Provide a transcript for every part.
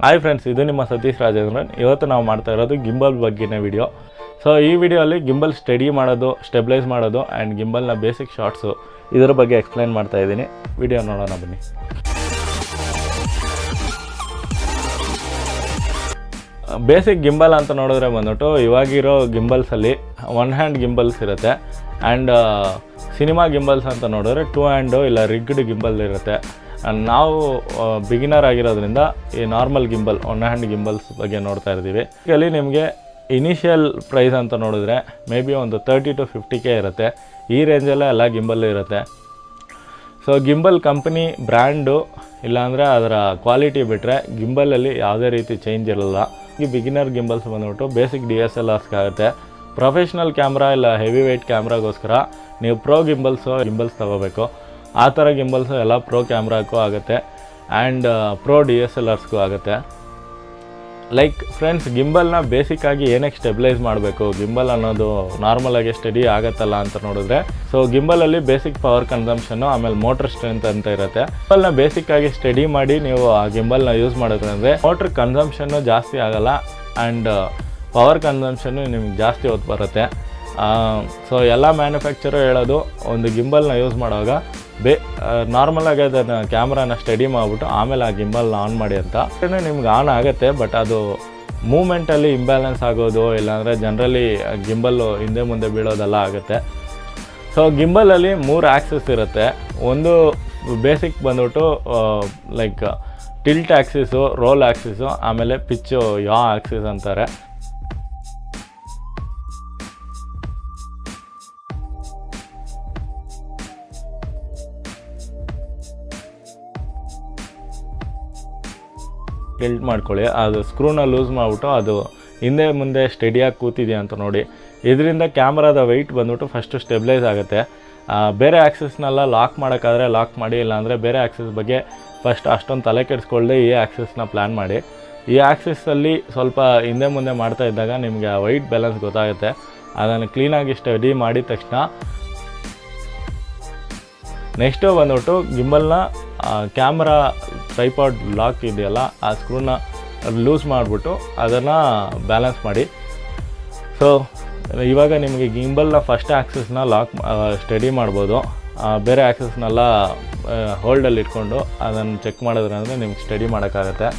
Hi friends, ಇದು ನಿಮ್ಮ ಸತೀಶ್ ರಾಜೇಂದ್ರನ್. ಇವತ್ತು ನಾವು ಮಾಡ್ತಾ ಇರೋದು ಗಿಂಬಲ್ ಬಗ್ಗೆನೇ ವಿಡಿಯೋ. ಸೊ ಈ ವಿಡಿಯೋಲಿ ಗಿಂಬಲ್ ಸ್ಟಡಿ ಮಾಡೋದು, ಸ್ಟೆಬಿಲೈಸ್ ಮಾಡೋದು ಆ್ಯಂಡ್ ಗಿಂಬಲ್ನ ಬೇಸಿಕ್ ಶಾರ್ಟ್ಸು ಇದರ ಬಗ್ಗೆ ಎಕ್ಸ್ಪ್ಲೈನ್ ಮಾಡ್ತಾ ಇದ್ದೀನಿ. ವಿಡಿಯೋ ನೋಡೋಣ ಬನ್ನಿ. ಬೇಸಿಕ್ ಗಿಂಬಲ್ ಅಂತ ನೋಡಿದ್ರೆ ಬಂದ್ಬಿಟ್ಟು ಇವಾಗಿರೋ ಗಿಂಬಲ್ಸಲ್ಲಿ 1 ಹ್ಯಾಂಡ್ ಗಿಂಬಲ್ಸ್ ಇರುತ್ತೆ ಆ್ಯಂಡ್ ಸಿನಿಮಾ ಗಿಂಬಲ್ಸ್ ಅಂತ ನೋಡಿದ್ರೆ 2 ಹ್ಯಾಂಡು ಇಲ್ಲ ರಿಗ್ಡ್ ಗಿಂಬಲ್ ಇರುತ್ತೆ. ನಾವು ಬಿಗಿನರ್ ಆಗಿರೋದ್ರಿಂದ ಈ ನಾರ್ಮಲ್ ಗಿಂಬಲ್ 1 ಹ್ಯಾಂಡ್ ಗಿಂಬಲ್ಸ್ ಬಗ್ಗೆ ನೋಡ್ತಾ ಇರ್ತೀವಿ. ಇಲ್ಲಿ ನಿಮಗೆ ಇನಿಷಿಯಲ್ ಪ್ರೈಸ್ ಅಂತ ನೋಡಿದ್ರೆ ಮೇ ಬಿ ಒಂದು 30 to 50K ಇರುತ್ತೆ. ಈ ರೇಂಜಲ್ಲೇ ಎಲ್ಲ ಗಿಂಬಲ್ ಇರುತ್ತೆ. ಸೊ ಗಿಂಬಲ್ ಕಂಪ್ನಿ ಬ್ರ್ಯಾಂಡು ಇಲ್ಲಾಂದರೆ ಅದರ ಕ್ವಾಲಿಟಿ ಬಿಟ್ಟರೆ ಗಿಂಬಲಲ್ಲಿ ಯಾವುದೇ ರೀತಿ ಚೇಂಜ್ ಇರಲ್ಲ. ಈ ಬಿಗಿನರ್ ಗಿಂಬಲ್ಸ್ ಬಂದ್ಬಿಟ್ಟು ಬೇಸಿಕ್ DSLRs ಆಗುತ್ತೆ. ಪ್ರೊಫೆಷ್ನಲ್ ಕ್ಯಾಮ್ರಾ ಇಲ್ಲ ಹೆವಿ ವೆಯ್ಟ್ ಕ್ಯಾಮ್ರಾಗೋಸ್ಕರ ನೀವು ಪ್ರೋ ಗಿಂಬಲ್ಸ್ ತೊಗೋಬೇಕು. ಆ ಥರ ಗಿಂಬಲ್ಸು ಎಲ್ಲ ಪ್ರೋ ಕ್ಯಾಮ್ರಾಕ್ಕೂ ಆಗುತ್ತೆ ಆ್ಯಂಡ್ ಪ್ರೋ DSLRಸ್ಗೂ ಆಗುತ್ತೆ. ಲೈಕ್ ಫ್ರೆಂಡ್ಸ್, ಗಿಂಬಲ್ನ ಬೇಸಿಕ್ಕಾಗಿ ಏನಕ್ಕೆ ಸ್ಟೆಬಿಲೈಸ್ ಮಾಡಬೇಕು, ಗಿಂಬಲ್ ಅನ್ನೋದು ನಾರ್ಮಲಾಗಿ ಸ್ಟಡಿ ಆಗುತ್ತಲ್ಲ ಅಂತ ನೋಡಿದ್ರೆ, ಸೊ ಗಿಂಬಲಲ್ಲಿ ಬೇಸಿಕ್ ಪವರ್ ಕನ್ಸಂಪ್ಷನ್ನು ಆಮೇಲೆ ಮೋಟರ್ ಸ್ಟ್ರೆಂತ್ ಅಂತ ಇರುತ್ತೆ. ಗಿಂಬಲ್ನ ಬೇಸಿಕ್ಕಾಗಿ ಸ್ಟಡಿ ಮಾಡಿ ನೀವು ಆ ಗಿಂಬಲ್ನ ಯೂಸ್ ಮಾಡೋದ್ರಂದರೆ ಮೋಟ್ರ್ ಕನ್ಸಂಪ್ಷನ್ನು ಜಾಸ್ತಿ ಆಗೋಲ್ಲ ಆ್ಯಂಡ್ ಪವರ್ ಕನ್ಸಂಪ್ಷನ್ನು ನಿಮ್ಗೆ ಜಾಸ್ತಿ ಹೊತ್ತು ಬರುತ್ತೆ. ಸೊ ಎಲ್ಲ ಮ್ಯಾನುಫ್ಯಾಕ್ಚರು ಹೇಳೋದು ಒಂದು ಗಿಂಬಲ್ನ ಯೂಸ್ ಮಾಡುವಾಗ ನಾರ್ಮಲಾಗಿ ಅದನ್ನು ಕ್ಯಾಮ್ರಾನ ಸ್ಟಡಿ ಮಾಡಿಬಿಟ್ಟು ಆಮೇಲೆ ಆ ಗಿಂಬಲ್ನ ಆನ್ ಮಾಡಿ ಅಂತ. ನಿಮ್ಗೆ ಆನ್ ಆಗುತ್ತೆ, ಬಟ್ ಅದು ಮೂಮೆಂಟಲ್ಲಿ ಇಂಬ್ಯಾಲೆನ್ಸ್ ಆಗೋದು ಇಲ್ಲಾಂದರೆ ಜನರಲಿ ಗಿಂಬಲ್ಲು ಹಿಂದೆ ಮುಂದೆ ಬೀಳೋದೆಲ್ಲ ಆಗುತ್ತೆ. ಸೊ ಗಿಂಬಲಲ್ಲಿ 3 ಆ್ಯಕ್ಸಿಸ್ ಇರುತ್ತೆ. ಒಂದು ಬೇಸಿಕ್ ಬಂದ್ಬಿಟ್ಟು like tilt axis, roll axis, ಆಮೇಲೆ ಪಿಚ್ಚು ಆ್ಯಕ್ಸಿಸ್ ಅಂತಾರೆ. ಟಿಲ್ಟ್ ಮಾಡ್ಕೊಳ್ಳಿ, ಅದು ಸ್ಕ್ರೂನ ಲೂಸ್ ಮಾಡಿಬಿಟ್ಟು ಅದು ಹಿಂದೆ ಮುಂದೆ ಸ್ಟಡಿಯಾಗಿ ಕೂತಿದೆಯಾ ಅಂತ ನೋಡಿ. ಇದರಿಂದ ಕ್ಯಾಮ್ರಾದ ವೆಯ್ಟ್ ಬಂದ್ಬಿಟ್ಟು ಫಸ್ಟು ಸ್ಟೆಬಿಲೈಸ್ ಆಗುತ್ತೆ. ಬೇರೆ ಆ್ಯಕ್ಸಿಸ್ನೆಲ್ಲ ಲಾಕ್ ಮಾಡೋಕ್ಕಾದ್ರೆ ಲಾಕ್ ಮಾಡಿ, ಇಲ್ಲಾಂದರೆ ಬೇರೆ ಆ್ಯಕ್ಸಿಸ್ ಬಗ್ಗೆ ಫಸ್ಟ್ ಅಷ್ಟೊಂದು ತಲೆ ಕೆಡಿಸ್ಕೊಳ್ದೆ ಈ ಆ್ಯಕ್ಸಿಸ್ನ ಪ್ಲ್ಯಾನ್ ಮಾಡಿ. ಈ ಆ್ಯಕ್ಸಿಸಲ್ಲಿ ಸ್ವಲ್ಪ ಹಿಂದೆ ಮುಂದೆ ಮಾಡ್ತಾ ಇದ್ದಾಗ ನಿಮಗೆ ಆ ವೆಯ್ಟ್ ಬ್ಯಾಲೆನ್ಸ್ ಗೊತ್ತಾಗುತ್ತೆ. ಅದನ್ನು ಕ್ಲೀನಾಗಿ ಸ್ಟಡಿ ಮಾಡಿದ ತಕ್ಷಣ ನೆಕ್ಸ್ಟು ಬಂದ್ಬಿಟ್ಟು ಗಿಂಬಲ್ನ ಕ್ಯಾಮ್ರಾ ಟ್ರೈಪಾಡ್ ಲಾಕ್ ಇದೆಯಲ್ಲ, ಆ ಸ್ಕ್ರೂನ ಲೂಸ್ ಮಾಡಿಬಿಟ್ಟು ಅದನ್ನು ಬ್ಯಾಲೆನ್ಸ್ ಮಾಡಿ. ಸೊ ಇವಾಗ ನಿಮಗೆ ಗಿಂಬಲ್ನ ಫಸ್ಟ್ ಆ್ಯಕ್ಸಿಸ್ನ ಲಾಕ್ ಸ್ಟಡಿ ಮಾಡ್ಬೋದು. ಬೇರೆ ಆ್ಯಕ್ಸಿಸ್ನೆಲ್ಲ ಹೋಲ್ಡಲ್ಲಿ ಇಟ್ಕೊಂಡು ಅದನ್ನು ಚೆಕ್ ಮಾಡಿದ್ರಂದರೆ ನಿಮ್ಗೆ ಸ್ಟಡಿ ಮಾಡೋಕ್ಕಾಗತ್ತೆ.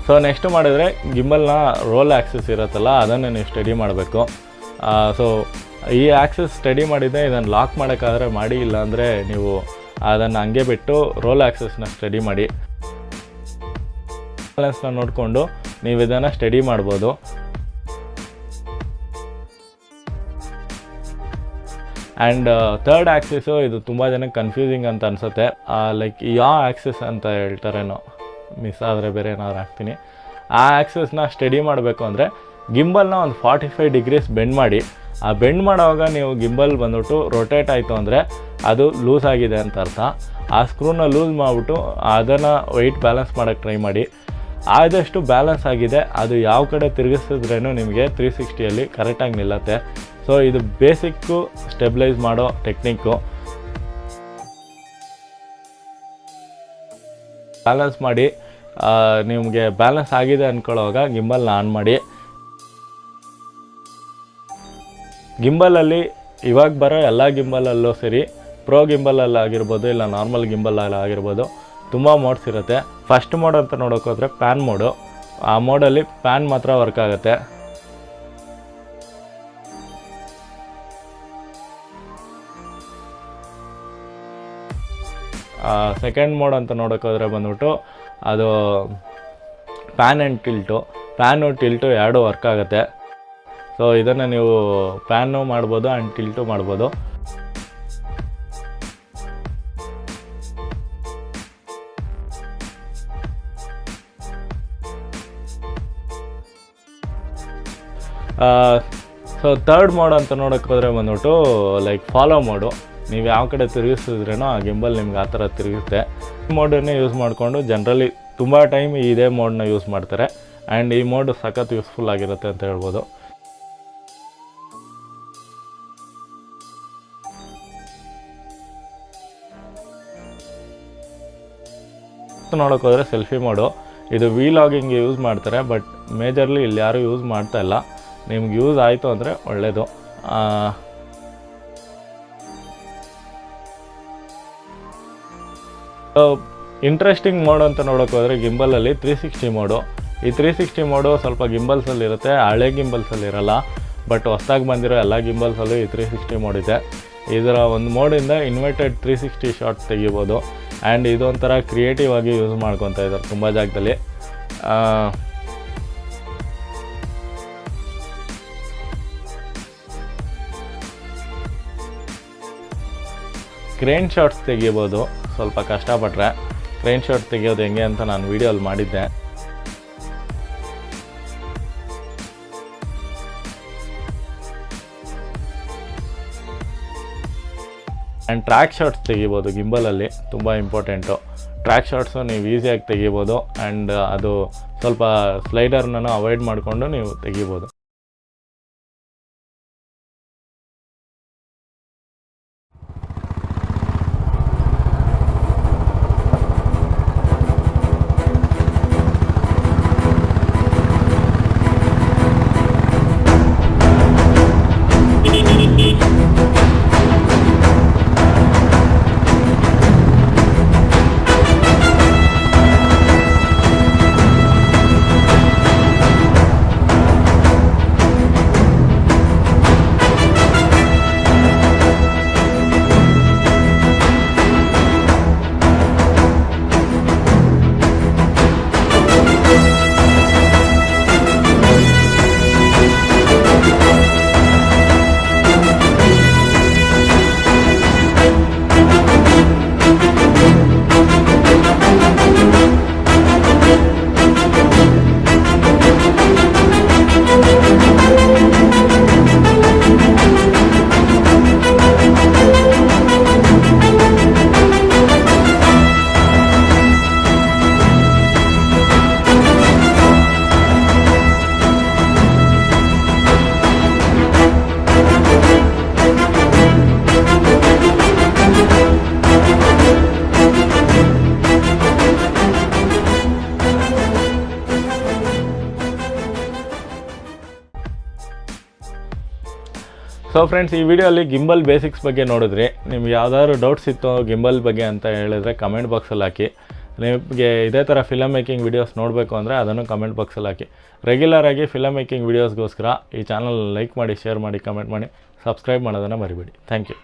ಸೊ ನೆಕ್ಸ್ಟು ಮಾಡಿದರೆ ಗಿಂಬಲ್ನ ರೋಲ್ ಆ್ಯಕ್ಸಿಸ್ ಇರುತ್ತಲ್ಲ, ಅದನ್ನು ನೀವು ಸ್ಟಡಿ ಮಾಡಬೇಕು. ಸೊ ಈ ಆ್ಯಕ್ಸಿಸ್ ಸ್ಟಡಿ ಮಾಡಿದರೆ ಇದನ್ನು ಲಾಕ್ ಮಾಡೋಕ್ಕಾದ್ರೆ ಮಾಡಿ, ಇಲ್ಲಾಂದರೆ ನೀವು ಅದನ್ನು ಹಂಗೆ ಬಿಟ್ಟು ರೋಲ್ ಆ್ಯಕ್ಸಿಸ್ನ ಸ್ಟಡಿ ಮಾಡಿ. ಬ್ಯಾಲೆನ್ಸ್ನ ನೋಡಿಕೊಂಡು ನೀವು ಇದನ್ನು ಸ್ಟಡಿ ಮಾಡ್ಬೋದು. ಆ್ಯಂಡ್ ಥರ್ಡ್ ಆ್ಯಕ್ಸಿಸು, ಇದು ತುಂಬ ಜನಕ್ಕೆ ಕನ್ಫ್ಯೂಸಿಂಗ್ ಅಂತ ಅನಿಸುತ್ತೆ. ಲೈಕ್ ಆ್ಯಕ್ಸಿಸ್ ಅಂತ ಹೇಳ್ತಾರೇನೋ, ಮಿಸ್ ಆದರೆ ಬೇರೆ ಏನಾದ್ರು ಹಾಕ್ತೀನಿ. ಆ ಆ್ಯಕ್ಸಿಸ್ನ ಸ್ಟಡಿ ಮಾಡಬೇಕು ಅಂದರೆ ಗಿಂಬಲ್ನ ಒಂದು 45 ಡಿಗ್ರೀಸ್ ಬೆಂಡ್ ಮಾಡಿ. ಆ ಬೆಂಡ್ ಮಾಡೋವಾಗ ನೀವು ಗಿಂಬಲ್ ಬಂದ್ಬಿಟ್ಟು ರೊಟೇಟ್ ಆಯಿತು ಅಂದರೆ ಅದು ಲೂಸ್ ಆಗಿದೆ ಅಂತ ಅರ್ಥ. ಆ ಸ್ಕ್ರೂನ ಲೂಸ್ ಮಾಡಿಬಿಟ್ಟು ಅದನ್ನು ವೆಯ್ಟ್ ಬ್ಯಾಲೆನ್ಸ್ ಮಾಡೋಕ್ಕೆ ಟ್ರೈ ಮಾಡಿ. ಆದಷ್ಟು ಬ್ಯಾಲೆನ್ಸ್ ಆಗಿದೆ, ಅದು ಯಾವ ಕಡೆ ತಿರುಗಿಸಿದ್ರೂ ನಿಮಗೆ 360ಯಲ್ಲಿ ಕರೆಕ್ಟಾಗಿ ನಿಲ್ಲುತ್ತೆ. ಸೊ ಇದು ಬೇಸಿಕ್ಕು ಸ್ಟೆಬಿಲೈಸ್ ಮಾಡೋ ಟೆಕ್ನಿಕ್ಕು. ಬ್ಯಾಲೆನ್ಸ್ ಮಾಡಿ, ನಿಮಗೆ ಬ್ಯಾಲೆನ್ಸ್ ಆಗಿದೆ ಅಂದ್ಕೊಳ್ಳೋವಾಗ ಗಿಂಬಲ್ನ ಆನ್ ಮಾಡಿ. ಗಿಂಬಲಲ್ಲಿ ಇವಾಗ ಬರೋ ಎಲ್ಲ ಗಿಂಬಲಲ್ಲೂ ಸರಿ, ಪ್ರೋ ಗಿಂಬಲಲ್ಲಿ ಆಗಿರ್ಬೋದು ಇಲ್ಲ ನಾರ್ಮಲ್ ಗಿಂಬಲಲ್ಲಿ ಆಗಿರ್ಬೋದು, ತುಂಬ ಮೋಡ್ಸ್ ಇರುತ್ತೆ. ಫಸ್ಟ್ ಮೋಡ್ ಅಂತ ನೋಡೋಕೆ ಹೋದರೆ ಪ್ಯಾನ್ ಮೋಡು. ಆ ಮೋಡಲ್ಲಿ ಪ್ಯಾನ್ ಮಾತ್ರ ವರ್ಕ್ ಆಗುತ್ತೆ. ಸೆಕೆಂಡ್ ಮೋಡ್ ಅಂತ ನೋಡೋಕ್ಕೋದ್ರೆ ಬಂದ್ಬಿಟ್ಟು ಅದು ಪ್ಯಾನ್ ಆ್ಯಂಡ್ ಟಿಲ್ಟು ಎರಡೂ ವರ್ಕ್ ಆಗುತ್ತೆ. ಸೊ ಇದನ್ನು ನೀವು ಪ್ಯಾನು ಮಾಡ್ಬೋದು ಆ್ಯಂಡ್ ಟಿಲ್ಟು ಮಾಡ್ಬೋದು. ಸೊ ಥರ್ಡ್ ಮೋಡ್ ಅಂತ ನೋಡೋಕ್ಕೆ ಹೋದರೆ ಬಂದ್ಬಿಟ್ಟು ಲೈಕ್ ಫಾಲೋ ಮೋಡು. ನೀವು ಯಾವ ಕಡೆ ತಿರುಗಿಸಿದ್ರೇನೋ ಆ ಗಿಂಬಲ್ ನಿಮ್ಗೆ ಆ ಥರ ತಿರುಗುತ್ತೆ. ಈ ಮೋಡನ್ನೇ ಯೂಸ್ ಮಾಡಿಕೊಂಡು ಜನರಲಿ ತುಂಬ ಟೈಮ್ ಇದೇ ಮೋಡನ್ನ ಯೂಸ್ ಮಾಡ್ತಾರೆ ಆ್ಯಂಡ್ ಈ ಮೋಡ್ ಸಖತ್ ಯೂಸ್ಫುಲ್ ಆಗಿರುತ್ತೆ ಅಂತ ಹೇಳ್ಬೋದು. ಫೋರ್ತ್ ನೋಡೋಕೆ ಹೋದರೆ ಸೆಲ್ಫಿ ಮೋಡು. ಇದು ವಿಲಾಗಿಂಗ್ ಯೂಸ್ ಮಾಡ್ತಾರೆ, ಬಟ್ ಮೇಜರ್ಲಿ ಇಲ್ಲಿ ಯಾರೂ ಯೂಸ್ ಮಾಡ್ತಾ ಇಲ್ಲ. ನಿಮ್ಗೆ ಯೂಸ್ ಆಯಿತು ಅಂದರೆ ಒಳ್ಳೆಯದು. ಇಂಟ್ರೆಸ್ಟಿಂಗ್ ಮೋಡ್ ಅಂತ ನೋಡೋಕೆ ಹೋದರೆ ಗಿಂಬಲಲ್ಲಿ 360 ಮೋಡು. ಈ 360 ಮೋಡು ಸ್ವಲ್ಪ ಗಿಂಬಲ್ಸಲ್ಲಿರುತ್ತೆ, ಹಳೆ ಗಿಂಬಲ್ಸಲ್ಲಿರಲ್ಲ. ಬಟ್ ಹೊಸ್ದಾಗಿ ಬಂದಿರೋ ಎಲ್ಲ ಗಿಂಬಲ್ಸಲ್ಲೂ ಈ 360 ಮೋಡ್ ಇದೆ. ಇದರ ಒಂದು ಮೋಡಿಂದ ಇನ್ವರ್ಟೆಡ್ 360 ಶಾಟ್ಸ್ ತೆಗಿಬೋದು. ಆ್ಯಂಡ್ ಇದೊಂಥರ ಕ್ರಿಯೇಟಿವ್ ಆಗಿ ಯೂಸ್ ಮಾಡ್ಕೊತಾ ಇದ್ದಾರೆ ತುಂಬ ಜಾಗದಲ್ಲಿ. ಕ್ರೇನ್ ಶಾಟ್ಸ್ ತೆಗಿಬೋದು. ಸ್ವಲ್ಪ ಕಷ್ಟಪಟ್ಟರೆ ಕ್ರೇನ್ ಶಾಟ್ ತೆಗಿಯೋದು ಹೆಂಗೆ ಅಂತ ನಾನು ವೀಡಿಯೋಲ್ಲಿ ಮಾಡಿದ್ದೆ. ಆ್ಯಂಡ್ ಟ್ರ್ಯಾಕ್ ಶಾಟ್ಸ್ ತೆಗಿಬೋದು ಗಿಂಬಲಲ್ಲಿ, ತುಂಬ ಇಂಪಾರ್ಟೆಂಟು. ಟ್ರ್ಯಾಕ್ ಶಾಟ್ಸು ನೀವು ಈಸಿಯಾಗಿ ತೆಗಿಬೋದು. ಆ್ಯಂಡ್ ಅದು ಸ್ವಲ್ಪ ಸ್ಲೈಡರ್ನೂ ಅವಾಯ್ಡ್ ಮಾಡಿಕೊಂಡು ನೀವು ತೆಗಿಬೋದು. ಸೊ ಫ್ರೆಂಡ್ಸ್, ಈ ವಿಡಿಯೋಲ್ಲಿ ಗಿಂಬಲ್ ಬೇಸಿಕ್ಸ್ ಬಗ್ಗೆ ನೋಡಿದ್ರಿ. ನಿಮ್ಗೆ ಯಾವ್ದಾದ್ರು ಡೌಟ್ಸ್ ಇತ್ತು ಗಿಂಬಲ್ ಬಗ್ಗೆ ಅಂತ ಹೇಳಿದ್ರೆ ಕಮೆಂಟ್ ಬಾಕ್ಸಲ್ಲಿ ಹಾಕಿ. ನಿಮಗೆ ಇದೇ ಥರ ಫಿಲಮ್ ಮೇಕಿಂಗ್ ವೀಡಿಯೋಸ್ ನೋಡಬೇಕು ಅಂದರೆ ಅದನ್ನು ಕಮೆಂಟ್ ಬಾಕ್ಸಲ್ಲಿ ಹಾಕಿ. ರೆಗ್ಯುಲರಾಗಿ ಫಿಲಮ್ ಮೇಕಿಂಗ್ ವೀಡಿಯೋಸ್ಗೋಸ್ಕರ ಈ ಚಾನಲ್ ಲೈಕ್ ಮಾಡಿ, ಶೇರ್ ಮಾಡಿ, ಕಮೆಂಟ್ ಮಾಡಿ, ಸಬ್ಸ್ಕ್ರೈಬ್ ಮಾಡೋದನ್ನು ಮರಿಬೇಡಿ. Thank you.